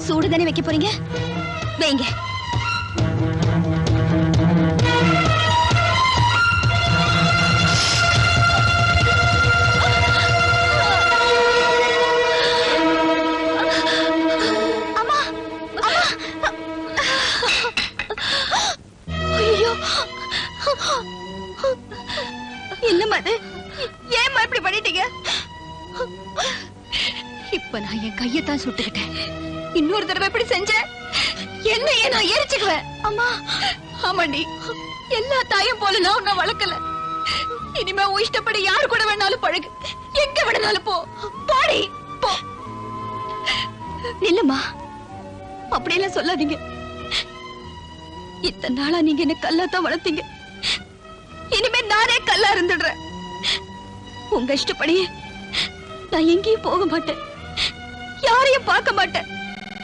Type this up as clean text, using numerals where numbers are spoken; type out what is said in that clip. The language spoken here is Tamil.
சூடு தானே வைக்க போறீங்க, வைங்க. என்னம்மா அது? ஏம்மா இப்படி பண்ணிட்டீங்க? இப்ப நான் என் கையத்தான் சுட்டுக்கிட்டேன். இன்னொரு தடவை இப்படி செஞ்ச என்னையே நான் எரிச்சுக்குவேன். அம்மா. ஆமாண்டி, எல்லா தாயும் போல நான் உன்னை வளர்க்கல. இனிமே உன் இஷ்டப்படி யாரு கூட வேணாலும் பழகு, எங்க வேணாலும் போ. போடி போ. இல்லம்மா, அப்படியெல்லாம் சொல்லாதீங்க. இத்தனை நாளா நீங்க என்ன கல்லாத்தான் வளர்த்தீங்க. இனிமே நானே கல்லா இருந்துடுறேன். உங்க இஷ்டப்படியே நான் எங்கேயும் போக மாட்டேன், யாரையும் பார்க்க மாட்டேன்.